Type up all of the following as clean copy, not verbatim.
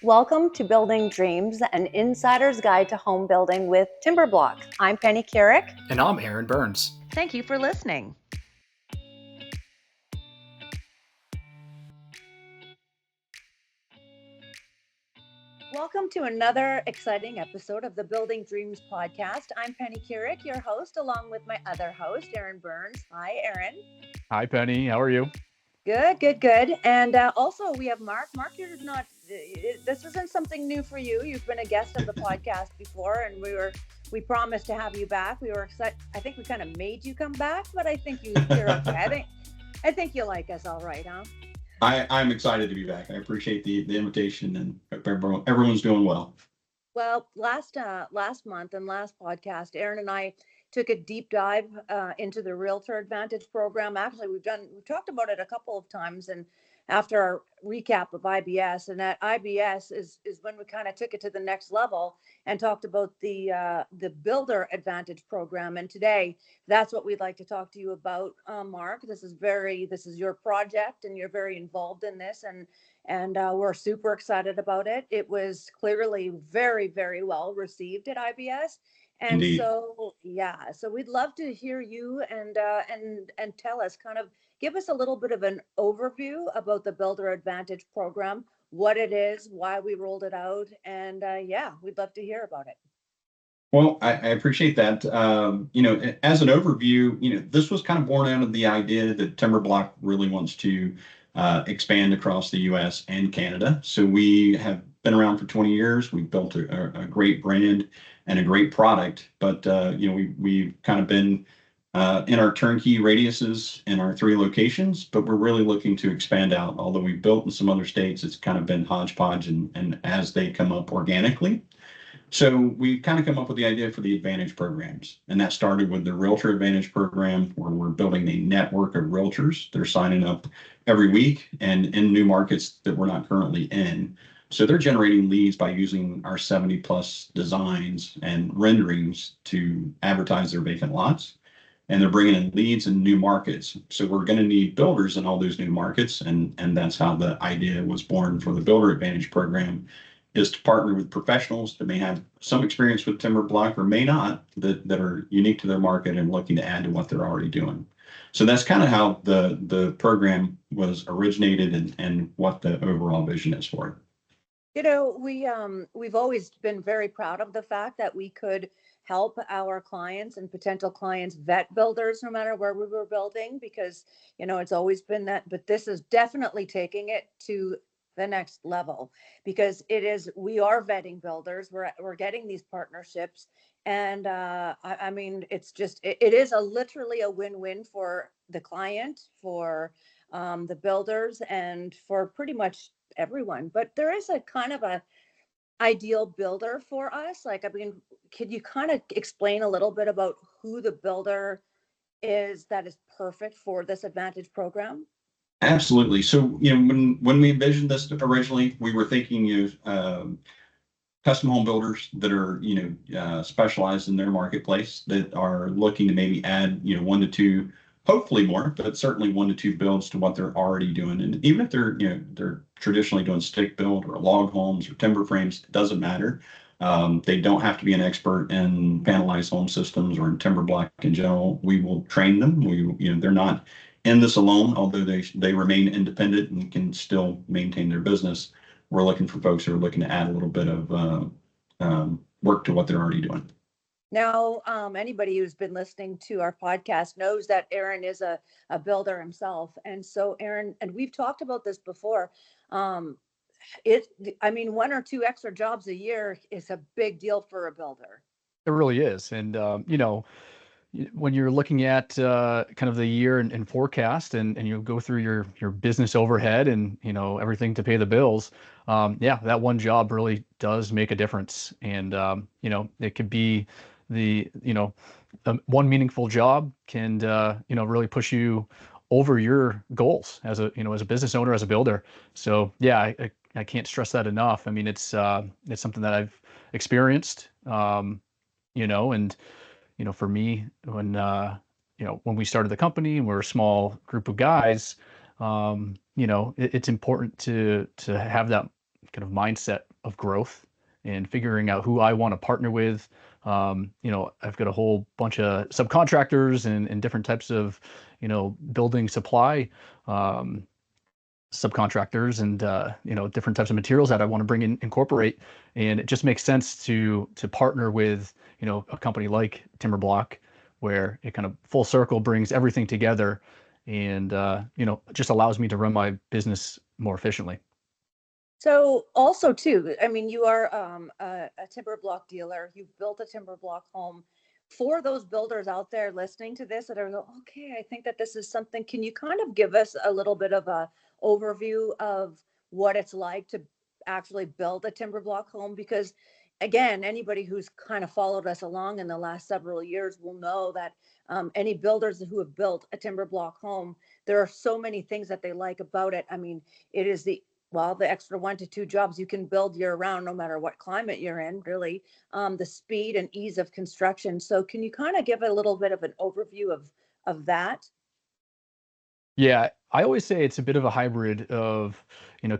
Welcome to Building Dreams, an insider's guide to home building with Timber Block. I'm Penny Carrick. And I'm Aaron Burns. Thank you for listening. Welcome to another exciting episode of the Building Dreams podcast. I'm Penny Carrick, your host, along with my other host, Aaron Burns. Hi, Aaron. Hi, Penny. How are you? Good. And also we have Marc. Marc, you're not, this isn't something new for you. You've been a guest of the podcast before, and we promised to have you back. We were excited. I think we kind of made you come back, but I think you're okay. I think you like us all right, huh? I'm excited to be back. I appreciate the invitation, and hope everyone's doing well. Well, last month and last podcast, Aaron and I took a deep dive into the Realtor Advantage program. Actually, we've talked about it a couple of times, and after our recap of IBS, and that IBS is when we kind of took it to the next level and talked about the Builder Advantage program. And today, that's what we'd like to talk to you about, Marc. This is your project, and you're very involved in this, and we're super excited about it. It was clearly very, very well received at IBS. And Indeed. So we'd love to hear you and tell us, kind of give us a little bit of an overview about the Builder Advantage program, what it is, why we rolled it out, and we'd love to hear about it. Well, I appreciate that. As an overview, this was kind of born out of the idea that Timber Block really wants to expand across the U.S. and Canada. So we have been around for 20 years. We've built a great brand and a great product, but we've kind of been in our turnkey radiuses in our 3 locations, but we're really looking to expand out. Although we've built in some other states, it's kind of been hodgepodge and as they come up organically. So we kind of come up with the idea for the Advantage programs, and that started with the Realtor Advantage program, where we're building a network of realtors. They're signing up every week and in new markets that we're not currently in. So they're generating leads by using our 70 plus designs and renderings to advertise their vacant lots. And they're bringing in leads in new markets. So we're going to need builders in all those new markets. And that's how the idea was born for the Builder Advantage program, is to partner with professionals that may have some experience with Timber Block or may not, that are unique to their market and looking to add to what they're already doing. So that's kind of how the program was originated and what the overall vision is for it. We've always been very proud of the fact that we could help our clients and potential clients vet builders no matter where we were building, because, it's always been that, but this is definitely taking it to the next level, because we are vetting builders. We're getting these partnerships. And it is literally a win-win for the client, for the builders, and for pretty much everyone. But there is a kind of a ideal builder for us. Could you kind of explain a little bit about who the builder is that is perfect for this Advantage program? Absolutely. So, when we envisioned this originally, we were thinking custom home builders that are, specialized in their marketplace, that are looking to maybe add, 1 to 2, hopefully more, but certainly 1 to 2 builds to what they're already doing. And even if they're traditionally doing stick build or log homes or timber frames, it doesn't matter. They don't have to be an expert in panelized home systems or in Timber Block in general. We will train them. They're not in this alone, although they remain independent and can still maintain their business. We're looking for folks who are looking to add a little bit of work to what they're already doing. Now, anybody who's been listening to our podcast knows that Aaron is a builder himself. And so, Aaron, and we've talked about this before, 1 or 2 extra jobs a year is a big deal for a builder. It really is. And, when you're looking at kind of the year and forecast, and you go through your business overhead and, everything to pay the bills, that one job really does make a difference. And, it could be one meaningful job can, really push you over your goals as a business owner, as a builder. So, I can't stress that enough. I mean, it's something that I've experienced, and, for me, when we started the company and we're a small group of guys, it's important to have that kind of mindset of growth and figuring out who I want to partner with. I've got a whole bunch of subcontractors and different types of, building supply subcontractors and different types of materials that I want to bring in, incorporate, and it just makes sense to partner with a company like Timber Block, where it kind of full circle brings everything together, and just allows me to run my business more efficiently. So also too, I mean, you are a timber block dealer. You've built a timber block home. For those builders out there listening to this that are go, okay, I think that this is something. Can you kind of give us a little bit of a overview of what it's like to actually build a timber block home? Because again, anybody who's kind of followed us along in the last several years will know that any builders who have built a timber block home, there are so many things that they like about it. I mean, it is the extra 1 to 2 jobs you can build year round, no matter what climate you're in, really. The speed and ease of construction. So can you kind of give a little bit of an overview of that? Yeah, I always say it's a bit of a hybrid of,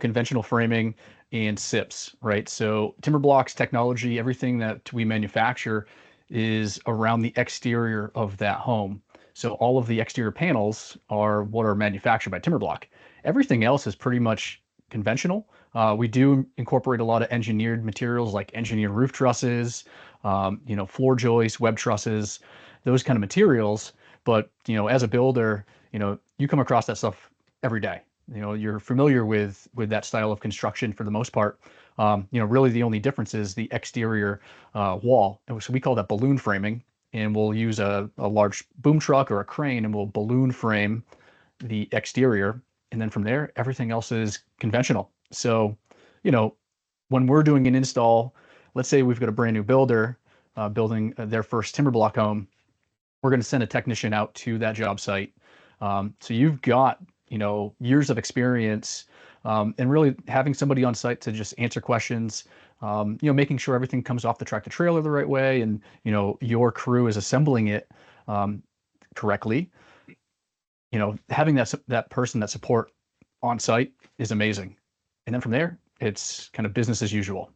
conventional framing and SIPs, right? So timber blocks, technology, everything that we manufacture is around the exterior of that home. So all of the exterior panels are what are manufactured by timber block. Everything else is pretty much conventional. We do incorporate a lot of engineered materials like engineered roof trusses, floor joists, web trusses, those kind of materials. But, as a builder, you come across that stuff every day. You're familiar with that style of construction for the most part. Really the only difference is the exterior wall. And so we call that balloon framing, and we'll use a large boom truck or a crane, and we'll balloon frame the exterior. And then from there, everything else is conventional. So, when we're doing an install, let's say we've got a brand new builder building their first timber block home, we're going to send a technician out to that job site. So you've got, years of experience, and really having somebody on site to just answer questions, making sure everything comes off the tractor trailer the right way, and, your crew is assembling it correctly. Having that person, that support on site is amazing. And then from there, it's kind of business as usual.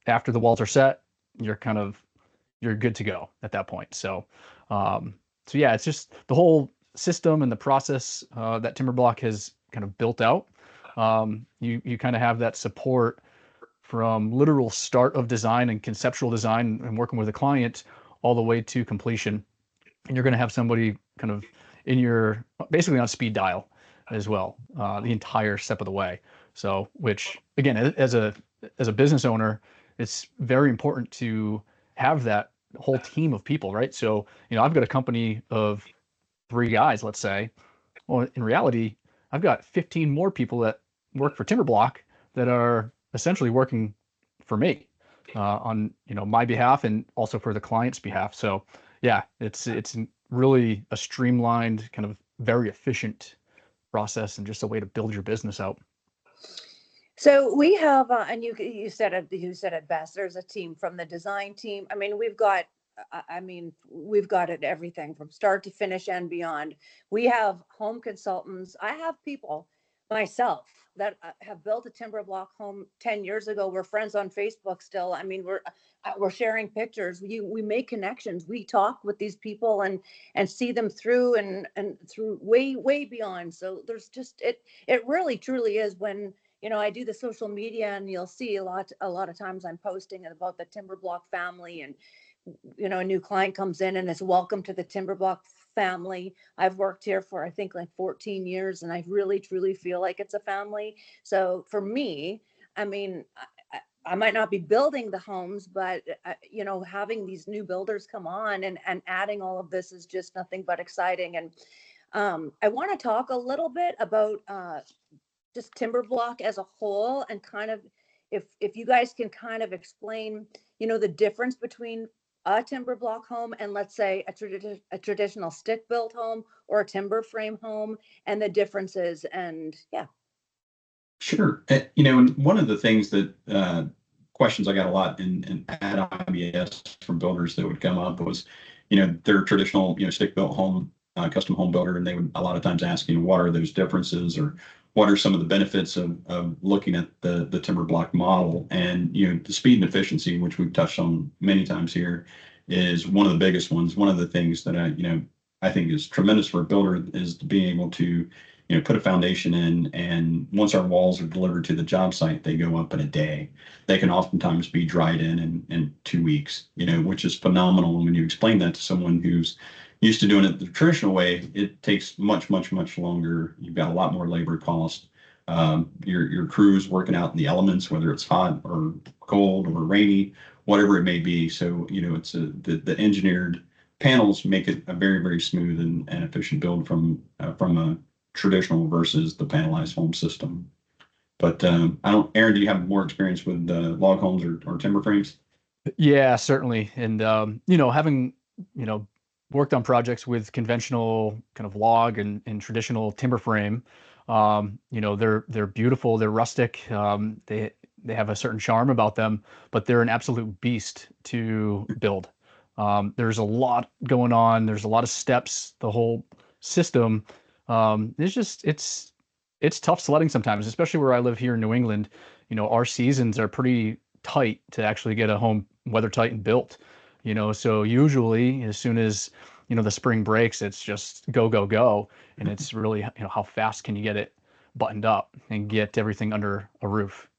After the walls are set, you're good to go at that point. So yeah, it's just the whole system and the process that Timber Block has kind of built out. You kind of have that support from literal start of design and conceptual design and working with a client all the way to completion. And you're going to have somebody kind of basically on speed dial as well, the entire step of the way. So, which again, as a business owner, it's very important to have that whole team of people, right? So, I've got a company of 3 guys, let's say. Well, in reality, I've got 15 more people that work for Timber Block that are essentially working for me on, my behalf and also for the client's behalf. So yeah, it's really a streamlined, kind of very efficient process and just a way to build your business out. So we have, and you said it best. There's a team from the design team. I mean, we've got it everything from start to finish and beyond. We have home consultants. I have people myself that have built a timber block home 10 years ago. We're friends on Facebook still. I mean, we're sharing pictures. We make connections. We talk with these people and see them through and through way beyond. So there's just it really truly is when I do the social media, and you'll see a lot of times I'm posting about the timber block family, and a new client comes in and is welcome to the timber block family. I've worked here for I think like 14 years, and I really truly feel like it's a family. So for me, I mean, I might not be building the homes, but having these new builders come on and adding all of this is just nothing but exciting. And I want to talk a little bit about just timber block as a whole, and kind of if you guys can kind of explain the difference between a timber block home and, let's say, a traditional stick built home or a timber frame home, and the differences. And yeah. Sure. And one of the things that questions I got a lot in at IBS from builders that would come up was, their traditional, stick built home, custom home builder, and they would a lot of times ask, what are those differences, or what are some of the benefits of looking at the timber block model. And, the speed and efficiency, which we've touched on many times here, is one of the biggest ones. One of the things that I think is tremendous for a builder is being able to, put a foundation in, and once our walls are delivered to the job site, they go up in a day. They can oftentimes be dried in 2 weeks, which is phenomenal. And when you explain that to someone who's used to doing it the traditional way, it takes much, much, much longer. You've got a lot more labor cost. Your crew's working out in the elements, whether it's hot or cold or rainy, whatever it may be. So, it's the engineered panels make it a very, very smooth and efficient build from a traditional versus the panelized home system. But Aaron, do you have more experience with log homes or timber frames? Yeah, certainly. And, having, worked on projects with conventional kind of log and traditional timber frame, they're beautiful, they're rustic, they have a certain charm about them, but they're an absolute beast to build. There's a lot going on, there's a lot of steps, the whole system. It's tough sledding sometimes, especially where I live here in New England. Our seasons are pretty tight to actually get a home weather tight and built. So usually as soon as the spring breaks, it's just go go go, and it's really how fast can you get it buttoned up and get everything under a roof.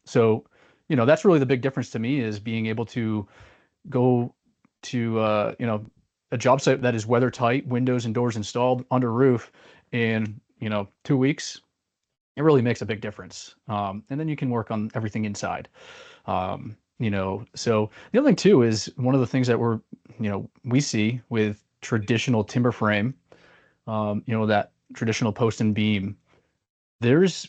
So that's really the big difference to me, is being able to go to a job site that is weather tight, windows and doors installed, under roof in 2 weeks. It really makes a big difference. And then you can work on everything inside. So the other thing too is one of the things that we see with traditional timber frame, that traditional post and beam, it's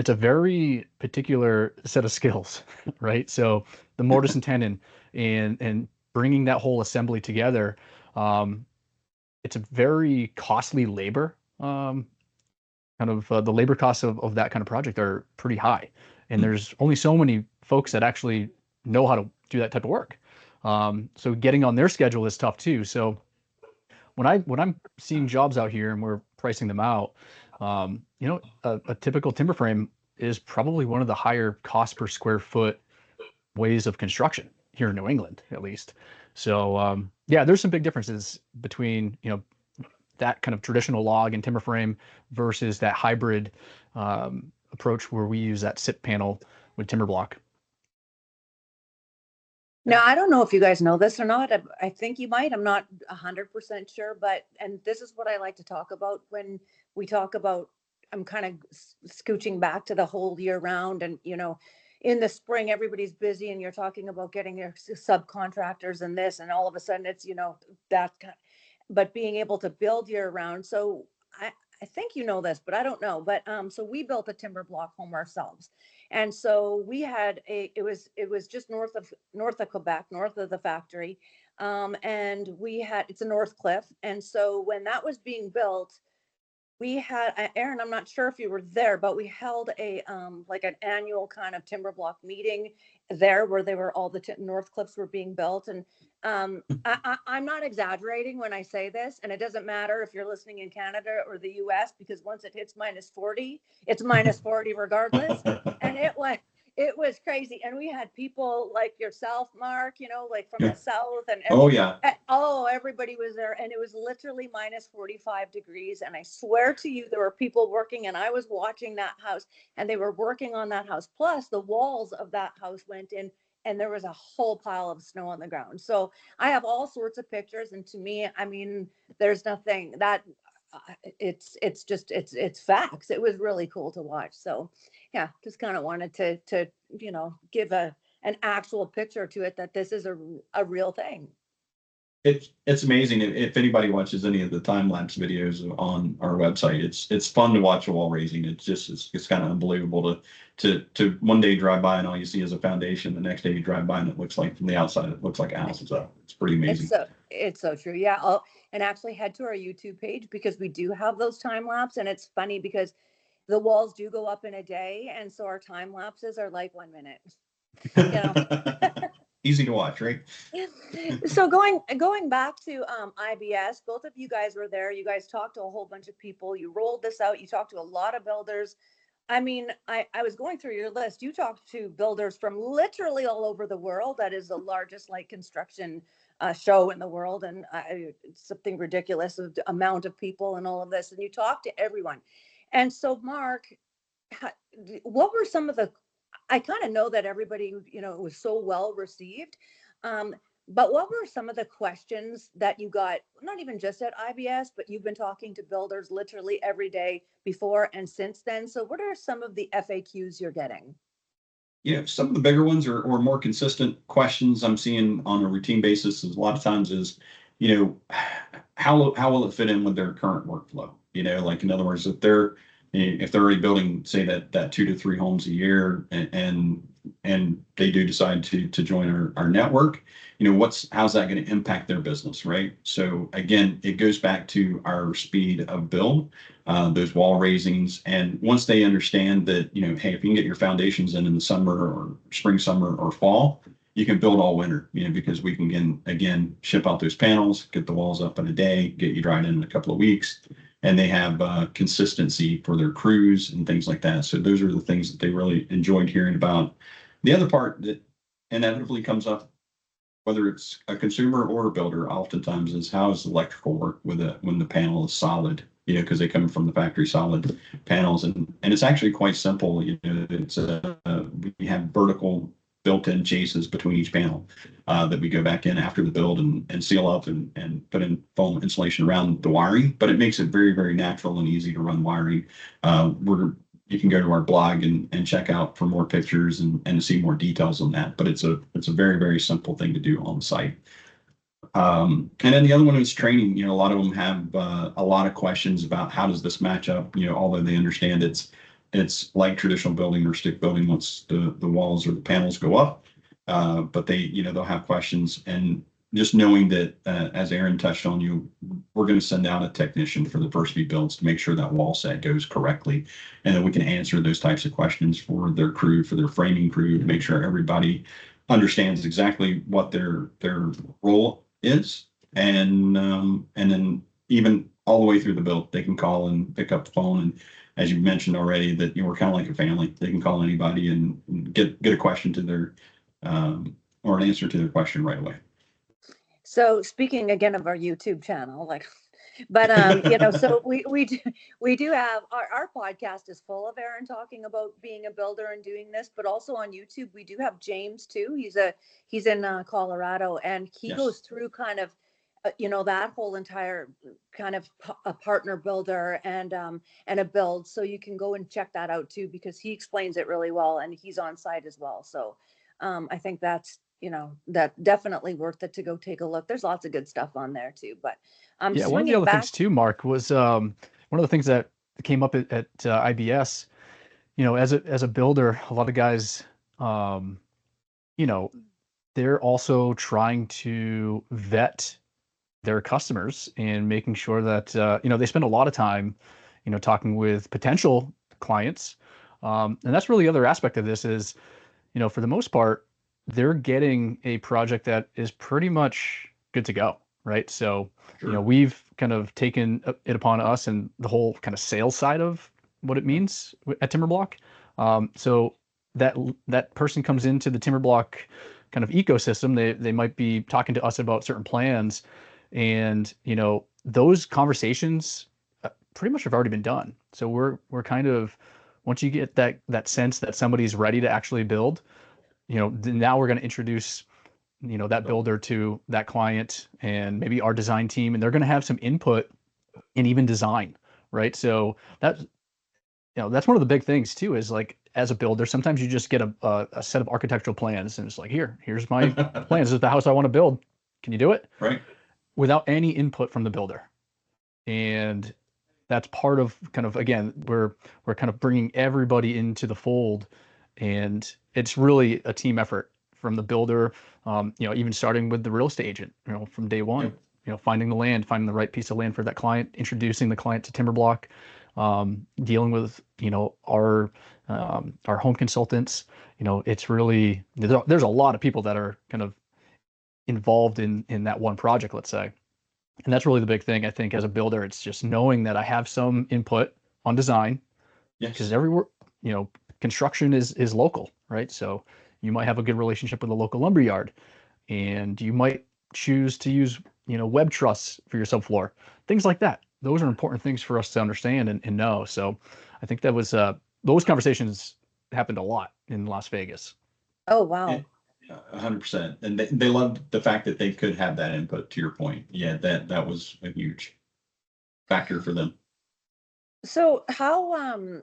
a very particular set of skills, right? So the mortise and tenon and bringing that whole assembly together, it's a very costly labor. The labor costs of that kind of project are pretty high, and there's only so many folks that actually know how to do that type of work. So getting on their schedule is tough too. So when I'm seeing jobs out here and we're pricing them out, a typical timber frame is probably one of the higher cost per square foot ways of construction here in New England, at least. So yeah, there's some big differences between that kind of traditional log and timber frame versus that hybrid approach where we use that SIP panel with timber block. Now, I don't know if you guys know this or not. I think you might. I'm not 100% sure, and this is what I like to talk about when we talk about, I'm kind of scooching back to the whole year round, and, in the spring, everybody's busy and you're talking about getting your subcontractors and this, and all of a sudden it's, that kind of, but being able to build year round. So I think this, but I don't know. But so we built a timber block home ourselves. And so we had it was just north of Quebec, north of the factory. And it's a North Cliff. And so when that was being built, we had, Aaron, I'm not sure if you were there, but we held a like an annual kind of timber block meeting there where all the North Cliffs were being built. And I'm not exaggerating when I say this, and it doesn't matter if you're listening in Canada or the US, because once it hits -40, it's -40 regardless. And it was crazy. And we had people like yourself, Mark, like from the south, and everybody was there, and it was literally -45 degrees. And I swear to you, there were people working, and I was watching that house, and they were working on that house. Plus the walls of that house went in, and there was a whole pile of snow on the ground. So I have all sorts of pictures. And to me, I mean, there's nothing that it's facts. It was really cool to watch. So yeah, just kind of wanted to give an actual picture to it, that this is a real thing. It's amazing. If anybody watches any of the time lapse videos on our website, it's fun to watch a wall raising. It's kind of unbelievable to one day drive by and all you see is a foundation. The next day you drive by and it looks like, from the outside, it looks like a house. So it's pretty amazing. It's so true. Yeah. And actually head to our YouTube page, because we do have those time lapse, and it's funny because the walls do go up in a day, and so our time lapses are like 1 minute. easy to watch, right? So going back to IBS, both of you guys were there. You guys talked to a whole bunch of people. You rolled this out. You talked to a lot of builders. I mean, I was going through your list. You talked to builders from literally all over the world. That is the largest like construction show in the world, and it's something ridiculous of the amount of people and all of this. And you talked to everyone. And so, Mark, what were some of the? I kind of know that everybody, it was so well received. Um, but what were some of the questions that you got, not even just at IBS, but you've been talking to builders literally every day before and since then? So what are some of the FAQs you're getting? Some of the bigger ones or more consistent questions I'm seeing on a routine basis is a lot of times is, how will it fit in with their current workflow? Like in other words, if they're already building, say that 2 to 3 homes a year, and they do decide to join our network, how's that going to impact their business, right? So again, it goes back to our speed of build, those wall raisings, and once they understand that, hey, if you can get your foundations in the summer or spring, summer, or fall, you can build all winter, because we can again ship out those panels, get the walls up in a day, get you dried in a couple of weeks. And they have consistency for their crews and things like that. So those are the things that they really enjoyed hearing about. The other part that inevitably comes up, whether it's a consumer or a builder, oftentimes is how does electrical work when the panel is solid? Because they come from the factory solid panels, and it's actually quite simple. It's we have vertical built-in chases between each panel that we go back in after the build and seal up and put in foam insulation around the wiring, but it makes it very, very natural and easy to run wiring. You can go to our blog and check out for more pictures and see more details on that, but it's a very, very simple thing to do on site. And then the other one is training. A lot of them have a lot of questions about how does this match up, although they understand it's like traditional building or stick building once the walls or the panels go up. But they'll have questions, and just knowing that, as Aaron touched on, we're going to send out a technician for the first few builds to make sure that wall set goes correctly. And then we can answer those types of questions for their crew, for their framing crew, to make sure everybody understands exactly what their role is. And then even all the way through the build, they can call and pick up the phone, and as you mentioned already, that we're kind of like a family. They can call anybody and get a question to their or an answer to their question right away. So speaking again of our YouTube channel, so we do have our podcast is full of Aaron talking about being a builder and doing this, but also on YouTube we do have James too. He's in Colorado, and he goes through kind of that whole entire kind of a partner builder and a build. So you can go and check that out too, because he explains it really well, and he's on site as well. So I think that's that definitely worth it to go take a look. There's lots of good stuff on there too. But yeah, one of the other things too, Mark, was one of the things that came up at IBS. As a builder, a lot of guys, they're also trying to vet their customers and making sure that they spend a lot of time talking with potential clients, and that's really the other aspect of this is for the most part they're getting a project that is pretty much good to go, right? So Sure. We've kind of taken it upon us and the whole kind of sales side of what it means at TimberBlock. So that person comes into the TimberBlock kind of ecosystem. They might be talking to us about certain plans, and those conversations pretty much have already been done. So we're kind of, once you get that sense that somebody's ready to actually build, now we're going to introduce that builder to that client and maybe our design team, and they're going to have some input in even design, right? So that's one of the big things too, is like, as a builder, sometimes you just get a set of architectural plans and it's like, here's my plans. This is the house I want to build. Can you do it? Right. Without any input from the builder. And that's part of kind of, again, we're kind of bringing everybody into the fold, and it's really a team effort from the builder, even starting with the real estate agent, from day one, finding the land, finding the right piece of land for that client, introducing the client to TimberBlock, dealing with, our home consultants. It's really, there's a lot of people that are kind of involved in that one project, let's say. And that's really the big thing, I think, as a builder. It's just knowing that I have some input on design, because Yes. everywhere, construction is local, right? So you might have a good relationship with a local lumber yard, and you might choose to use, web trusses for your subfloor, things like that. Those are important things for us to understand and know. So I think that was those conversations happened a lot in Las Vegas. Oh, wow. 100%. And they loved the fact that they could have that input, to your point. Yeah, that was a huge factor for them. So how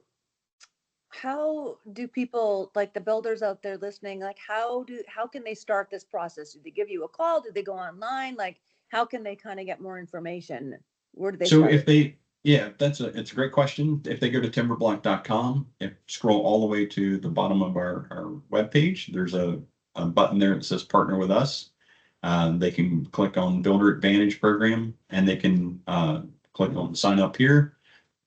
do people, like the builders out there listening, like how can they start this process? Do they give you a call? Do they go online? Like how can they kind of get more information? Where do they So start? yeah, it's a great question. If they go to timberblock.com and scroll all the way to the bottom of our webpage, there's a button there that says partner with us. They can click on Builder Advantage program, and they can click on sign up here.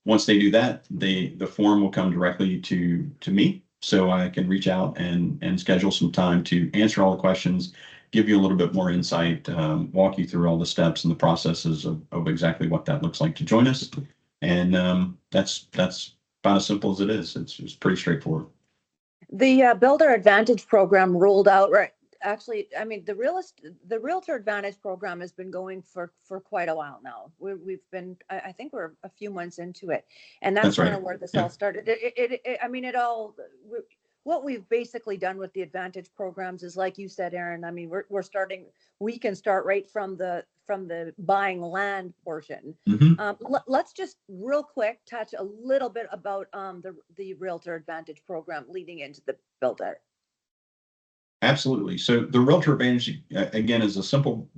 Once they do that, the form will come directly to me, so I can reach out and schedule some time to answer all the questions, give you a little bit more insight, walk you through all the steps and the processes of exactly what that looks like to join us. And that's about as simple as it is. It's pretty straightforward. The Builder Advantage program rolled out, right? Actually, I mean, the Realtor Advantage program has been going for quite a while now. We've been, I think we're a few months into it, and that's That's right. kind of where this Yeah. all started. I mean, what we've basically done with the Advantage programs is, like you said, Aaron. I mean, we're starting. We can start right from the buying land portion. Mhm. Let's just real quick touch a little bit about the Realtor Advantage program leading into the Builder. Absolutely. So the Realtor Advantage, again, is a simple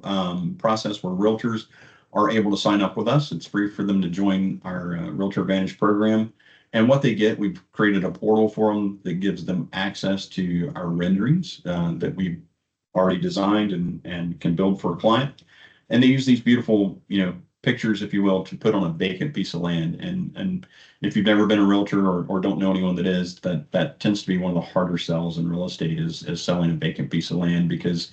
process where realtors are able to sign up with us. It's free for them to join our Realtor Advantage program. And what they get, we've created a portal for them that gives them access to our renderings that we've already designed and can build for a client. And they use these beautiful, pictures, if you will, to put on a vacant piece of land. And if you've never been a realtor or don't know anyone that is, that tends to be one of the harder sells in real estate is selling a vacant piece of land, because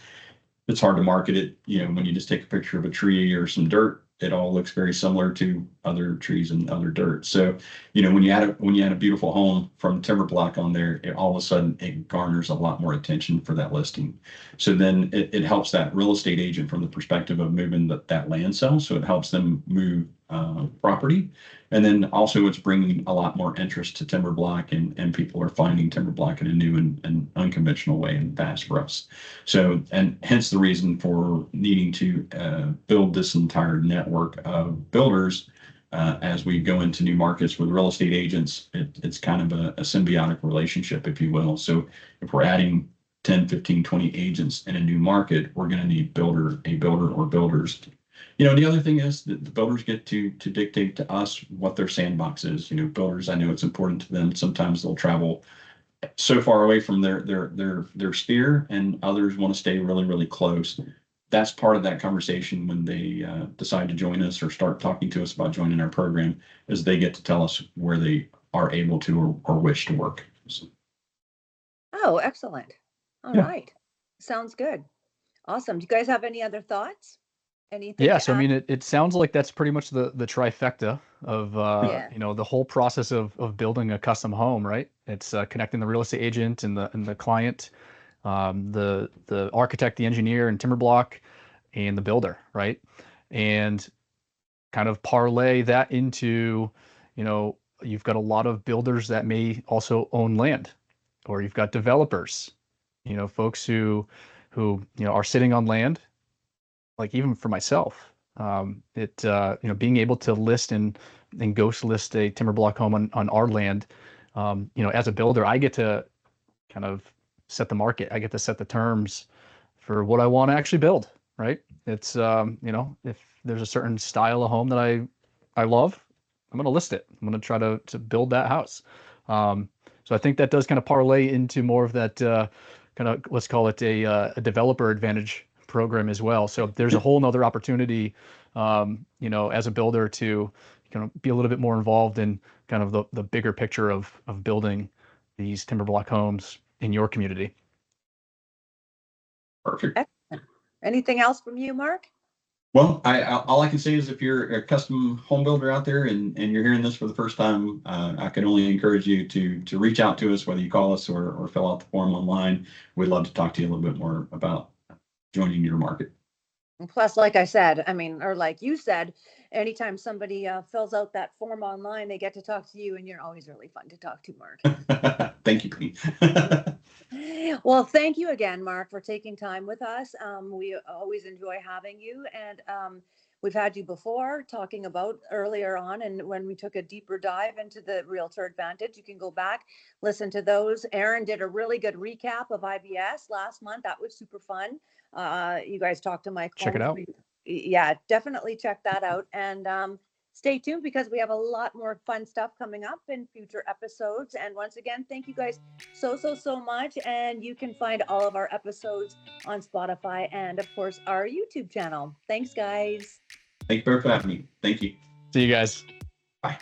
it's hard to market it. When you just take a picture of a tree or some dirt, it all looks very similar to other trees and other dirt. So, when you add a beautiful home from TimberBlock on there, all of a sudden it garners a lot more attention for that listing. So then it helps that real estate agent from the perspective of moving that land sale. So it helps them move property. And then also it's bringing a lot more interest to TimberBlock, and people are finding TimberBlock in a new and unconventional way and fast for us. So, and hence the reason for needing to build this entire network of builders as we go into new markets with real estate agents. It's kind of a symbiotic relationship, if you will. So if we're adding 10, 15, 20 agents in a new market, we're going to need a builder or builders. The other thing is that the builders get to dictate to us what their sandbox is. Builders, I know it's important to them. Sometimes they'll travel so far away from their sphere, and others want to stay really, really close. That's part of that conversation when they decide to join us or start talking to us about joining our program, is they get to tell us where they are able to or wish to work. So, Oh, excellent. All yeah. right. Sounds good. Awesome. Do you guys have any other thoughts? Anything Yeah, to so I add? mean, it sounds like that's pretty much the trifecta of Yeah. the whole process of building a custom home, right? It's connecting the real estate agent and the client, the architect, the engineer, and timber block, and the builder, right? And kind of parlay that into, you've got a lot of builders that may also own land, or you've got developers, folks who are sitting on land. Like even for myself, being able to list and ghost list a timber block home on our land, as a builder, I get to kind of set the market. I get to set the terms for what I want to actually build, right? It's, if there's a certain style of home that I love, I'm going to list it. I'm going to try to build that house. So I think that does kind of parlay into more of that, kind of, let's call it a developer advantage program as well. So there's a whole nother opportunity, as a builder to kind of be a little bit more involved in kind of the bigger picture of building these timber block homes in your community. Perfect. Excellent. Anything else from you, Mark? Well, all I can say is if you're a custom home builder out there and you're hearing this for the first time, I can only encourage you to reach out to us, whether you call us or fill out the form online. We'd love to talk to you a little bit more about joining your market. And plus, like I said, I mean, or like you said, anytime somebody fills out that form online, they get to talk to you, and you're always really fun to talk to, Mark. Thank you, Queen. Well, thank you again, Mark, for taking time with us. We always enjoy having you, and we've had you before talking about earlier on, and when we took a deeper dive into the Realtor Advantage. You can go back, listen to those. Aaron did a really good recap of IBS last month. That was super fun. You guys talked to Mike Holmes. Check it out. Yeah, definitely check that out. And stay tuned because we have a lot more fun stuff coming up in future episodes. And once again, thank you guys so much. And you can find all of our episodes on Spotify and, of course, our YouTube channel. Thanks, guys. Thank you for having me. Thank you. See you guys. Bye.